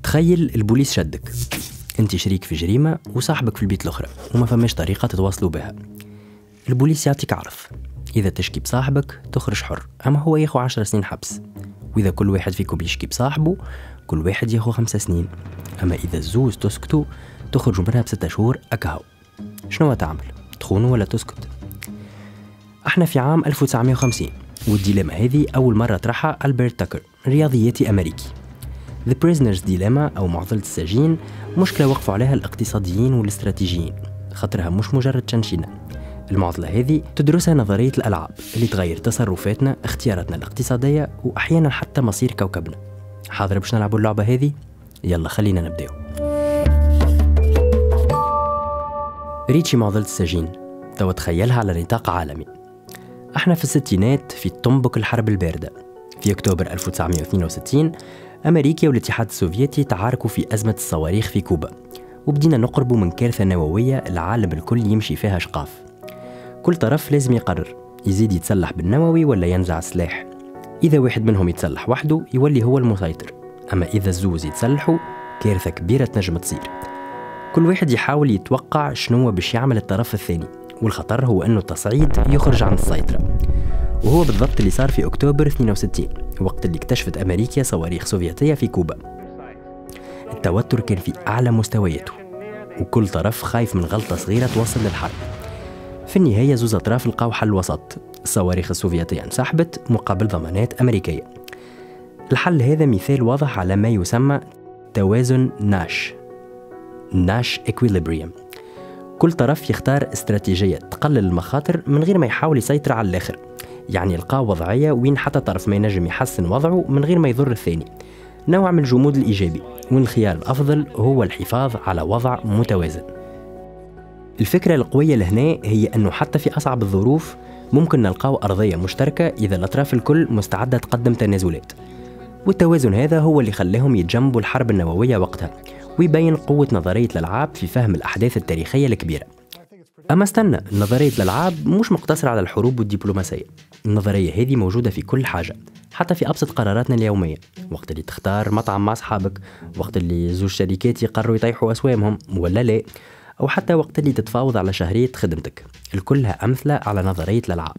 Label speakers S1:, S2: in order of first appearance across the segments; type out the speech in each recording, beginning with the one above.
S1: تخيل البوليس شدك، انت شريك في جريمة وصاحبك في البيت الأخرى وما فماش طريقة تتواصلوا بها. البوليس يعطيك عرض، إذا تشكي بصاحبك تخرج حر، أما هو ياخو 10 سنين حبس، وإذا كل واحد فيكم يشكي بصاحبه كل واحد ياخو 5 سنين، أما إذا الزوز تسكتوا تخرجوا منها ب6 شهور أكهو. شنو تعمل؟ تخونوا ولا تسكت؟ احنا في عام 1950 والديليما هذه أول مرة طرحها ألبرت تاكر، رياضياتي أمريكي. The Prisoner's Dilemma أو معضلة السجين مشكلة وقفوا عليها الاقتصاديين والاستراتيجيين، خاطرها مش مجرد تشنشينة. المعضلة هذه تدرسها نظرية الألعاب اللي تغير تصرفاتنا، اختياراتنا الاقتصادية وأحيانا حتى مصير كوكبنا. حاضر باش نلعبوا اللعبة هذه؟ يلا خلينا نبداو. ريتشي معضلة السجين توا تخيلها على نطاق عالمي. احنا في الستينات في تنبك الحرب الباردة. في أكتوبر 1962 أمريكا والاتحاد السوفيتي تعاركوا في أزمة الصواريخ في كوبا، وبدينا نقربوا من كارثة نووية العالم الكل يمشي فيها شقاف. كل طرف لازم يقرر يزيد يتسلح بالنووي ولا ينزع السلاح. إذا واحد منهم يتسلح وحده يولي هو المسيطر، أما إذا الزوز يتسلحوا كارثة كبيرة تنجم تصير. كل واحد يحاول يتوقع شنو باش يعمل الطرف الثاني، والخطر هو أنه التصعيد يخرج عن السيطرة. وهو بالضبط اللي صار في أكتوبر 62 وقت اللي اكتشفت أمريكا صواريخ سوفيتية في كوبا. التوتر كان في أعلى مستوياته، وكل طرف خايف من غلطة صغيرة توصل للحرب. في النهاية زوز أطراف لقاو حل وسط، الصواريخ السوفيتية انسحبت مقابل ضمانات أمريكية. الحل هذا مثال واضح على ما يسمى توازن ناش إكويليبريم. كل طرف يختار استراتيجية تقلل المخاطر من غير ما يحاول يسيطر على الآخر، يعني يلقى وضعية وين حتى طرف ما ينجم يحسن وضعه من غير ما يضر الثاني، نوع من الجمود الإيجابي، والخيار الأفضل هو الحفاظ على وضع متوازن. الفكرة القوية لهنا هي أنه حتى في أصعب الظروف ممكن نلقاو أرضية مشتركة إذا الأطراف الكل مستعدة تقدم تنازلات، والتوازن هذا هو اللي خلاهم يتجنبوا الحرب النووية وقتها، ويبين قوة نظرية الألعاب في فهم الأحداث التاريخية الكبيرة. أما استنى، نظرية الألعاب مش مقتصرة على الحروب والدبلوماسية. النظرية هذه موجودة في كل حاجة، حتى في أبسط قراراتنا اليومية، وقت اللي تختار مطعم مع أصحابك، وقت اللي زوج شركات يقرروا يطيحوا أسوامهم ولا لا، أو حتى وقت اللي تتفاوض على شهرية خدمتك. الكلها أمثلة على نظرية الألعاب.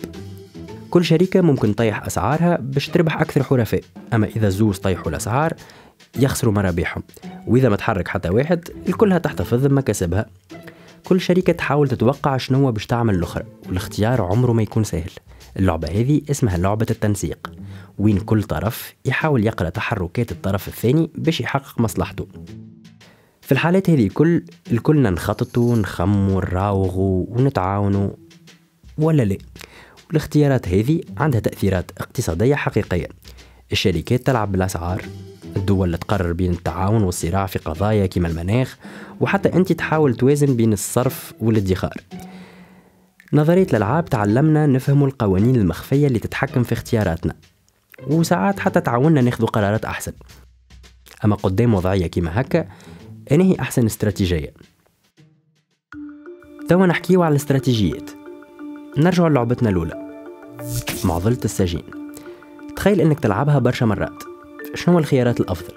S1: كل شركة ممكن تطيح أسعارها باش تربح أكثر حرفاء، أما إذا الزوز طيحوا الأسعار يخسروا مرابحهم، وإذا ما تحرك حتى واحد الكلها تحتفظ بمكاسبها. كل شركة تحاول تتوقع شنو باش تعمل الأخرى، والاختيار عمره ما يكون سهل. اللعبة هذه اسمها لعبة التنسيق، وين كل طرف يحاول يقرأ تحركات الطرف الثاني باش يحقق مصلحته. في الحالات هذه الكلنا نخططوا نخموا نراوغوا ونتعاونوا ولا لا. والاختيارات هذه عندها تأثيرات اقتصادية حقيقية. الشركات تلعب بالأسعار، الدول تقرر بين التعاون والصراع في قضايا كما المناخ، وحتى أنت تحاول توازن بين الصرف والادخار. نظرية الألعاب تعلمنا نفهم القوانين المخفية اللي تتحكم في اختياراتنا، وساعات حتى تعاوننا ناخذ قرارات أحسن. أما قدام وضعية كما هكا أنا هي أحسن استراتيجية. توا نحكيو على الاستراتيجيات. نرجع لعبتنا الأولى، معضلة السجين. تخيل أنك تلعبها برشا مرات، شنو الخيارات الأفضل؟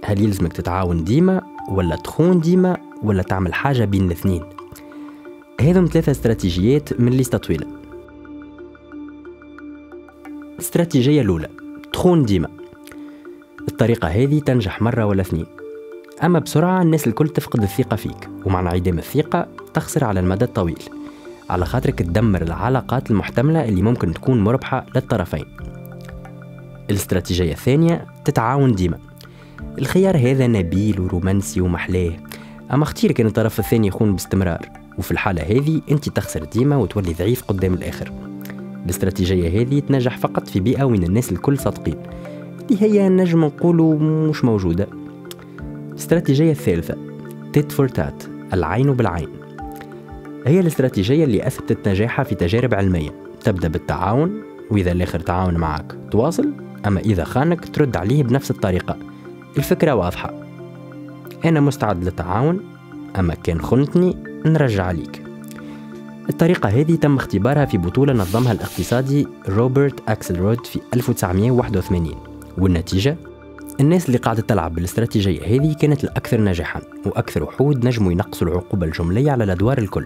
S1: هل يلزمك تتعاون ديما ولا تخون ديما ولا تعمل حاجة بين الاثنين؟ هذم 3 استراتيجيات من ليستة طويلة. الاستراتيجية الأولى تخون ديما. الطريقة هذه تنجح مرة ولا 2، أما بسرعة الناس الكل تفقد الثقة فيك، ومع انعدام الثقة تخسر على المدى الطويل، على خاطرك تدمر العلاقات المحتملة اللي ممكن تكون مربحة للطرفين. الاستراتيجية الثانية تتعاون ديما. الخيار هذا نبيل ورومانسي ومحلاه، أما اختير كان الطرف الثاني يخون باستمرار، وفي الحالة هذه أنت تخسر ديما وتولي ضعيف قدام الآخر. الاستراتيجية هذه تنجح فقط في بيئة وين الناس الكل صادقين، اللي هي نجم نقولوا مش موجودة. الاستراتيجية الثالثة تيت فور تات، العين بالعين. هي الاستراتيجية اللي أثبتت نجاحها في تجارب علمية. تبدأ بالتعاون، وإذا الآخر تعاون معك تواصل، أما إذا خانك ترد عليه بنفس الطريقة. الفكرة واضحة، أنا مستعد للتعاون، أما كان خنتني نرجع عليك. الطريقة هذه تم اختبارها في بطولة نظمها الاقتصادي روبرت أكسلرود في 1981، والنتيجة الناس اللي قاعدة تلعب بالاستراتيجية هذه كانت الأكثر نجاحا وأكثر وحود نجموا ينقصوا العقوبة الجملية على الأدوار الكل،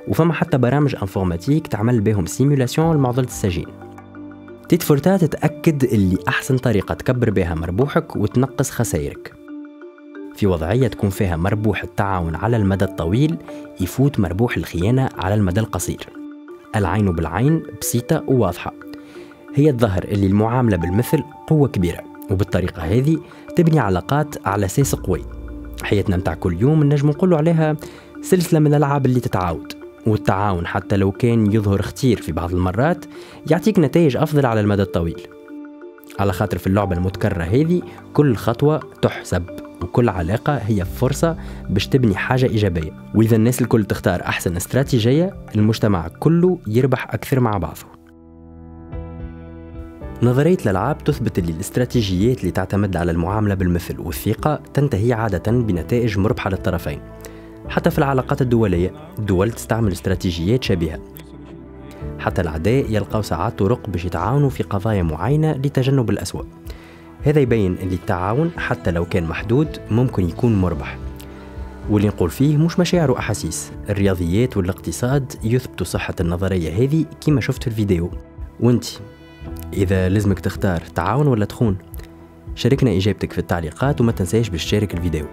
S1: وفما حتى برامج انفورماتيك تعمل بهم سيمولاسيون لمعضلة السجين. تيت فورتا تتأكد اللي أحسن طريقة تكبر بها مربوحك وتنقص خسائرك. في وضعية تكون فيها مربوح التعاون على المدى الطويل يفوت مربوح الخيانة على المدى القصير. العين بالعين بسيطة وواضحة. هي الظهر اللي المعاملة بالمثل قوة كبيرة، وبالطريقة هذه تبني علاقات على أساس قوي. حياتنا متاع كل يوم نجم نقولوا عليها سلسلة من الألعاب اللي تتعاود، والتعاون حتى لو كان يظهر اختير في بعض المرات يعطيك نتائج أفضل على المدى الطويل. على خاطر في اللعبة المتكررة هذه كل خطوة تحسب، وكل علاقة هي فرصة باش تبني حاجة إيجابية. وإذا الناس الكل تختار أحسن استراتيجية المجتمع كله يربح أكثر مع بعضه. نظرية الألعاب تثبت أن الاستراتيجيات اللي تعتمد على المعاملة بالمثل والثقة تنتهي عادة بنتائج مربحة للطرفين. حتى في العلاقات الدولية الدول تستعمل استراتيجيات شبيهة. حتى الأعداء يلقوا ساعات طرق باش يتعاونوا في قضايا معينة لتجنب الأسوأ. هذا يبين أن التعاون حتى لو كان محدود ممكن يكون مربح. واللي نقول فيه مش مشاعر وأحاسيس. الرياضيات والاقتصاد يثبتوا صحة النظرية هذه كما شفت في الفيديو. وانت إذا لازمك تختار تعاون ولا تخون؟ شاركنا إجابتك في التعليقات وما تنساش باش تشارك الفيديو.